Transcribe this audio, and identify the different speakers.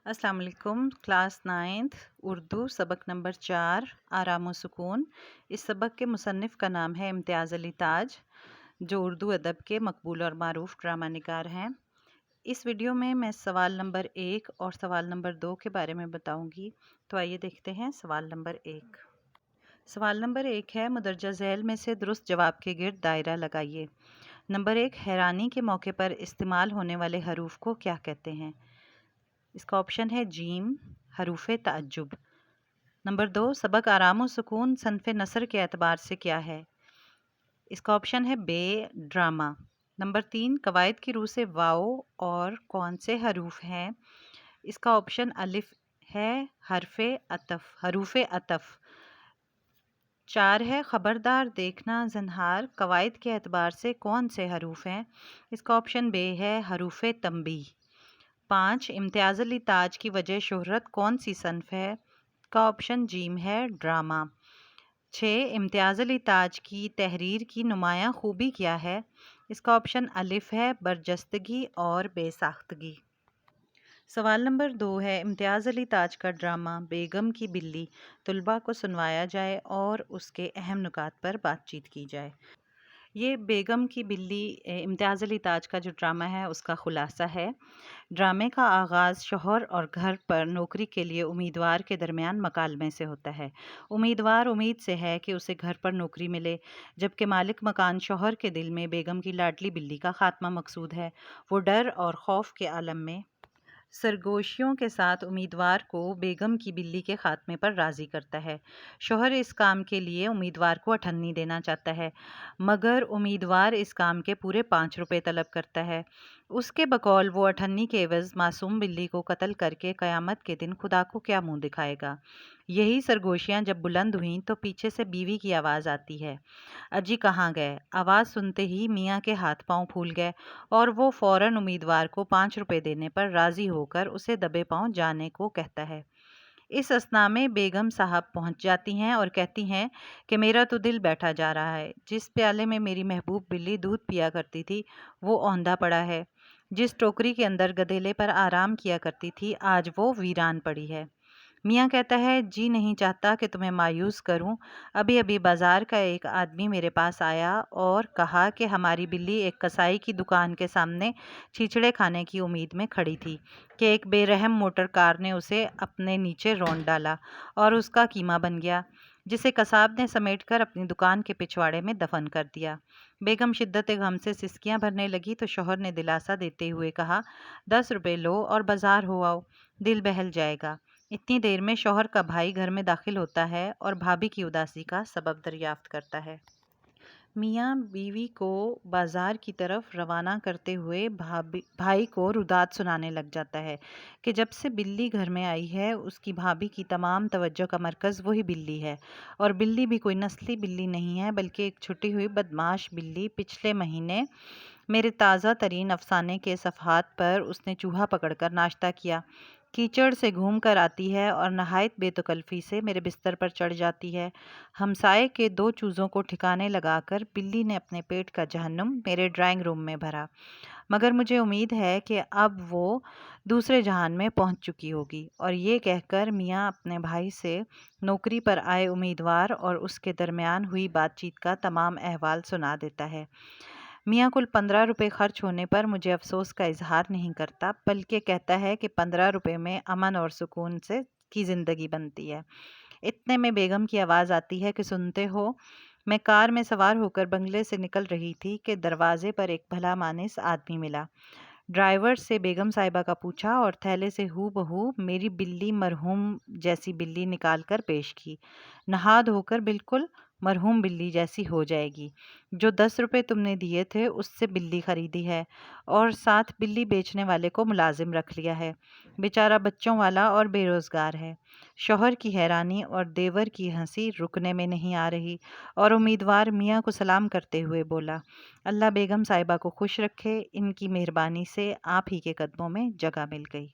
Speaker 1: अस्सलाम वालेकुम। Class 9th Urdu सबक नंबर 4 आराम व सुकून। इस सबक के मुसन्निफ़ का नाम है इम्तियाज़ अली ताज, जो उर्दू अदब के मकबूल और मारूफ ड्रामा निगार हैं। इस वीडियो में मैं सवाल नंबर 1 और सवाल नंबर 2 के बारे में बताऊंगी। तो आइए देखते हैं सवाल नंबर 1। सवाल नंबर 1 है, मुदरजा झैल में से दुरुस्त जवाब के गिर्द दायरा लगाइए। नंबर 1, हैरानी के मौके पर इस्तेमाल होने वाले हरूफ को क्या कहते हैं? इसका ऑप्शन है जीम, हरूफे ताज्जुब। नंबर 2, सबक आराम व सुकून सनफ़े नसर के एतबार से क्या है? इसका ऑप्शन है बे, ड्रामा। नंबर 3, कवायद की रूह से वाओ और कौन से हरूफ हैं? इसका ऑप्शन अलिफ है, हरूफे अतफ। 4 है, ख़बरदार देखना ज़न्हार कवायद के एतबार से कौन से हरूफ हैं? इसका ऑप्शन बे है, हरूफे तंबीह। 5, इम्तियाज़ अली ताज की वजह शोहरत कौन सी सनफ़ है? का ऑप्शन जीम है, ड्रामा। 6, इम्तियाज़ अली ताज की तहरीर की नुमायाँ खूबी क्या है? इसका ऑप्शन अलिफ है, बरजस्तगी और बेसाख्तगी। सवाल नंबर 2 है, इम्तियाज़ अली ताज का ड्रामा बेगम की बिल्ली तुलबा को सुनवाया जाए और उसके अहम नुकात पर बातचीत की जाए। ये बेगम की बिल्ली इम्तियाज़ अली ताज का जो ड्रामा है उसका खुलासा है। ड्रामे का आगाज़ शौहर और घर पर नौकरी के लिए उम्मीदवार के दरमियान मकालमे से होता है। उम्मीदवार उम्मीद से है कि उसे घर पर नौकरी मिले, जबकि मालिक मकान शौहर के दिल में बेगम की लाडली बिल्ली का खात्मा मकसूद है। वो डर और खौफ के आलम में सरगोशियों के साथ उम्मीदवार को बेगम की बिल्ली के खात्मे पर राज़ी करता है। शौहर इस काम के लिए उम्मीदवार को 98 देना चाहता है, मगर उम्मीदवार इस काम के पूरे 5 रुपए तलब करता है। उसके बकौल वो 98 के एवज़ मासूम बिल्ली को कत्ल करके क़यामत के दिन खुदा को क्या मुँह दिखाएगा। यही सरगोशियाँ जब बुलंद हुईं तो पीछे से बीवी की आवाज़ आती है, अजी कहाँ गए? आवाज़ सुनते ही मियाँ के हाथ पांव फूल गए और वो फ़ौरन उम्मीदवार को 5 रुपए देने पर राज़ी होकर उसे दबे पांव जाने को कहता है। इस असना में बेगम साहब पहुंच जाती हैं और कहती हैं कि मेरा तो दिल बैठा जा रहा है। जिस प्याले में मेरी महबूब बिल्ली दूध पिया करती थी वो औंधा पड़ा है। जिस टोकरी के अंदर गधेले पर आराम किया करती थी आज वो वीरान पड़ी है। मियाँ कहता है, जी नहीं चाहता कि तुम्हें मायूस करूं। अभी अभी बाज़ार का एक आदमी मेरे पास आया और कहा कि हमारी बिल्ली एक कसाई की दुकान के सामने छिछड़े खाने की उम्मीद में खड़ी थी कि एक बेरहम मोटर कार ने उसे अपने नीचे रौंद डाला और उसका कीमा बन गया, जिसे कसाब ने समेटकर अपनी दुकान के पिछवाड़े में दफन कर दिया। बेगम शिद्दत गम से सिसकियां भरने लगी तो शौहर ने दिलासा देते हुए कहा, 10 रुपए लो और बाज़ार हो आओ, दिल बहल जाएगा। इतनी देर में शौहर का भाई घर में दाखिल होता है और भाभी की उदासी का सबब दरियाफ्त करता है। मियाँ बीवी को बाज़ार की तरफ रवाना करते हुए भाई को रुदात सुनाने लग जाता है कि जब से बिल्ली घर में आई है उसकी भाभी की तमाम तवज्जो का मरकज़ वही बिल्ली है, और बिल्ली भी कोई नस्ली बिल्ली नहीं है बल्कि एक छुट्टी हुई बदमाश बिल्ली। पिछले महीने मेरे ताज़ा तरीन अफसाने के सफ़हात पर उसने चूहा पकड़कर नाश्ता किया, कीचड़ से घूम कर आती है और नहायत बेतकल्फ़ी से मेरे बिस्तर पर चढ़ जाती है। हमसाए के 2 चूज़ों को ठिकाने लगाकर बिल्ली ने अपने पेट का जहन्नुम मेरे ड्राइंग रूम में भरा, मगर मुझे उम्मीद है कि अब वो दूसरे जहान में पहुंच चुकी होगी। और ये कहकर मियाँ अपने भाई से नौकरी पर आए उम्मीदवार और उसके दरमियान हुई बातचीत का तमाम अहवाल सुना देता है। मियाँ कुल 15 रुपये खर्च होने पर मुझे अफसोस का इजहार नहीं करता, बल्कि कहता है कि 15 रुपये में अमन और सुकून से की ज़िंदगी बनती है। इतने में बेगम की आवाज़ आती है कि सुनते हो? मैं कार में सवार होकर बंगले से निकल रही थी कि दरवाजे पर एक भला मानिस आदमी मिला। ड्राइवर से बेगम साहिबा का पूछा और थैले से हूबहू मेरी बिल्ली मरहूम जैसी बिल्ली निकाल कर पेश की। नहा धोकर बिल्कुल मरहूम बिल्ली जैसी हो जाएगी। जो 10 रुपए तुमने दिए थे उससे बिल्ली खरीदी है और साथ बिल्ली बेचने वाले को मुलाजिम रख लिया है। बेचारा बच्चों वाला और बेरोज़गार है। शौहर की हैरानी और देवर की हंसी रुकने में नहीं आ रही और उम्मीदवार मियाँ को सलाम करते हुए बोला, अल्लाह बेगम साहिबा को खुश रखे, इनकी मेहरबानी से आप ही के कदमों में जगह मिल गई।